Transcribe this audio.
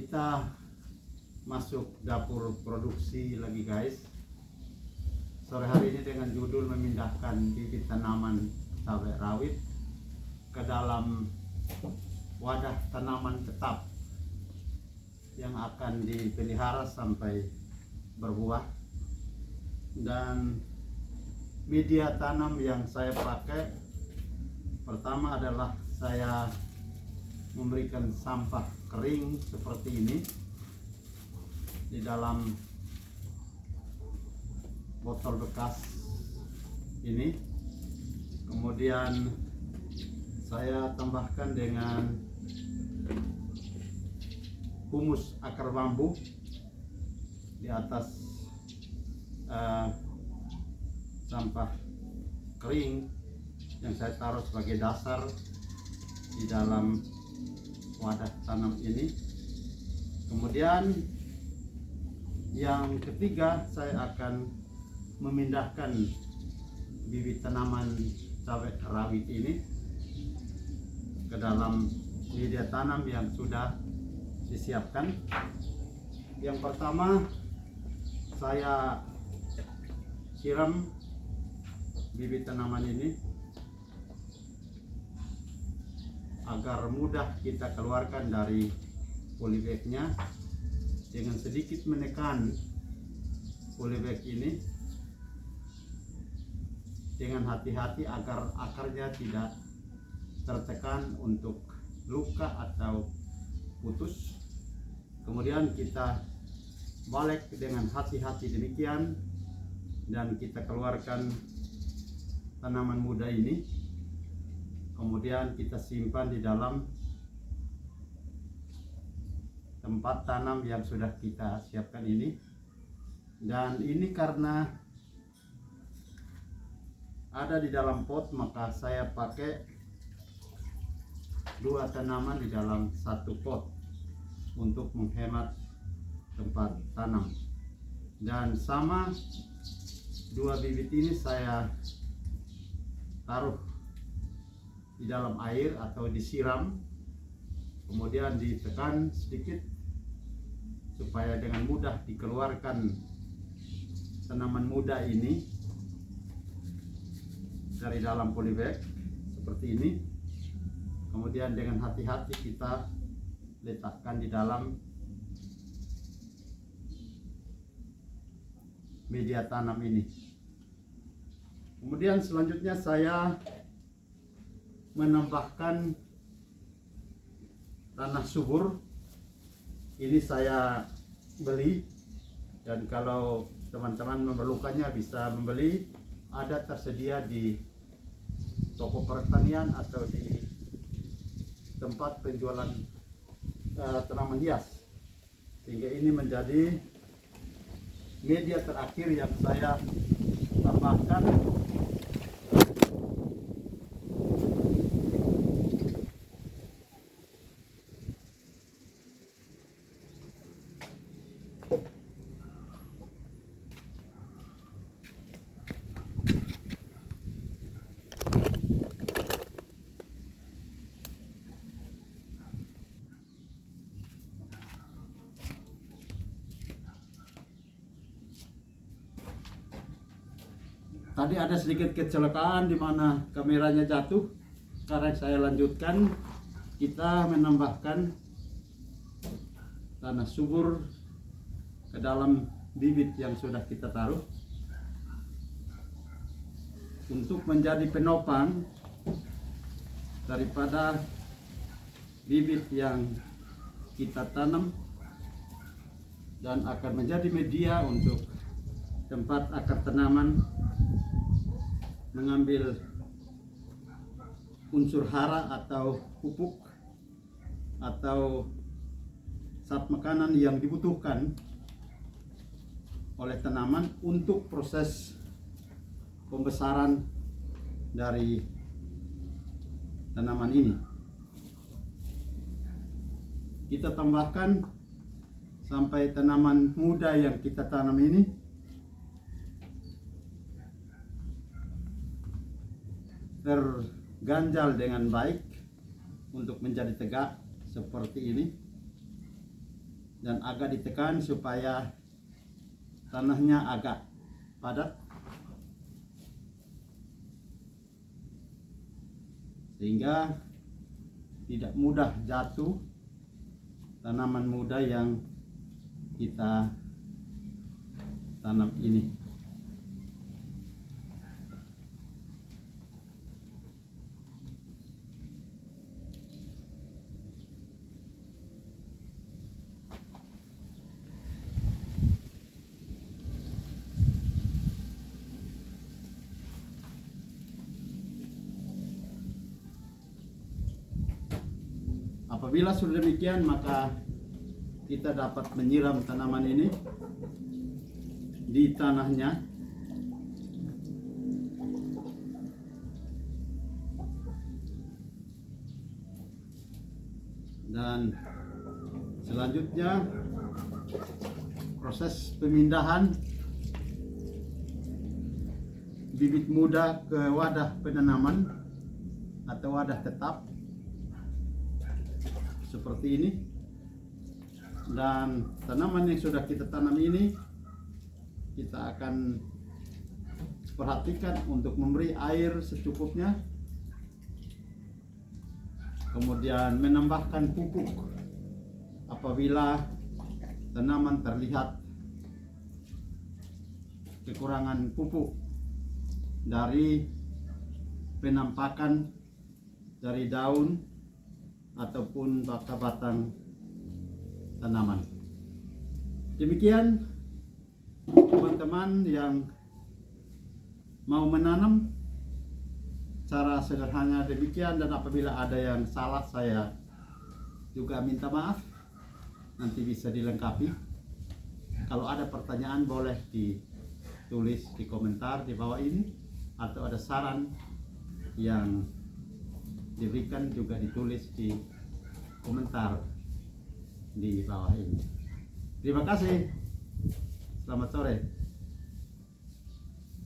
kita masuk dapur produksi lagi guys. Sore hari ini dengan judul memindahkan bibit tanaman cabai rawit ke dalam wadah tanaman tetap yang akan dipelihara sampai berbuah. Dan media tanam yang saya pakai pertama adalah saya memberikan sampah kering seperti ini di dalam botol bekas ini. Kemudian saya tambahkan dengan humus akar bambu di atas sampah kering yang saya taruh sebagai dasar di dalam wadah tanam ini. Kemudian yang ketiga, saya akan memindahkan bibit tanaman cabai rawit ini ke dalam media tanam yang sudah disiapkan. Yang pertama, saya siram bibit tanaman ini agar mudah kita keluarkan dari polybagnya dengan sedikit menekan polybag ini dengan hati-hati agar akarnya tidak tertekan untuk luka atau putus. Kemudian kita balik dengan hati-hati demikian dan kita keluarkan tanaman muda ini. Kemudian kita simpan di dalam tempat tanam yang sudah kita siapkan ini. Dan ini karena ada di dalam pot, maka saya pakai dua tanaman di dalam satu pot untuk menghemat tempat tanam. Dan sama dua bibit ini saya taruh di dalam air atau disiram, kemudian ditekan sedikit supaya dengan mudah dikeluarkan tanaman muda ini dari dalam polybag seperti ini. Kemudian dengan hati-hati kita letakkan di dalam media tanam ini. Kemudian selanjutnya saya menambahkan tanah subur. Ini saya beli, dan kalau teman-teman memerlukannya bisa membeli, ada tersedia di toko pertanian atau di tempat penjualan tanaman hias. Sehingga ini menjadi media terakhir yang saya tambahkan. Tadi ada sedikit kecelakaan di mana kameranya jatuh. Sekarang saya lanjutkan. Kita menambahkan tanah subur ke dalam bibit yang sudah kita taruh untuk menjadi penopang daripada bibit yang kita tanam dan akan menjadi media untuk tempat akar tanaman mengambil unsur hara atau pupuk atau zat makanan yang dibutuhkan oleh tanaman untuk proses pembesaran dari tanaman ini. Kita tambahkan sampai tanaman muda yang kita tanam ini terganjal dengan baik untuk menjadi tegak seperti ini. dan agak ditekan supaya tanahnya agak padat, sehingga tidak mudah jatuh tanaman muda yang kita tanam ini. Apabila sudah demikian, maka kita dapat menyiram tanaman ini di tanahnya. Dan selanjutnya proses pemindahan bibit muda ke wadah penanaman atau wadah tetap seperti ini. Dan tanaman yang sudah kita tanam ini kita akan perhatikan untuk memberi air secukupnya, kemudian menambahkan pupuk apabila tanaman terlihat kekurangan pupuk dari penampakan dari daun ataupun batang tanaman. Demikian teman-teman yang mau menanam, cara sederhana demikian, dan apabila ada yang salah saya juga minta maaf, nanti bisa dilengkapi. Kalau ada pertanyaan boleh ditulis di komentar di bawah ini, atau ada saran yang diberikan juga ditulis di komentar di bawah ini. Terima kasih. Selamat sore.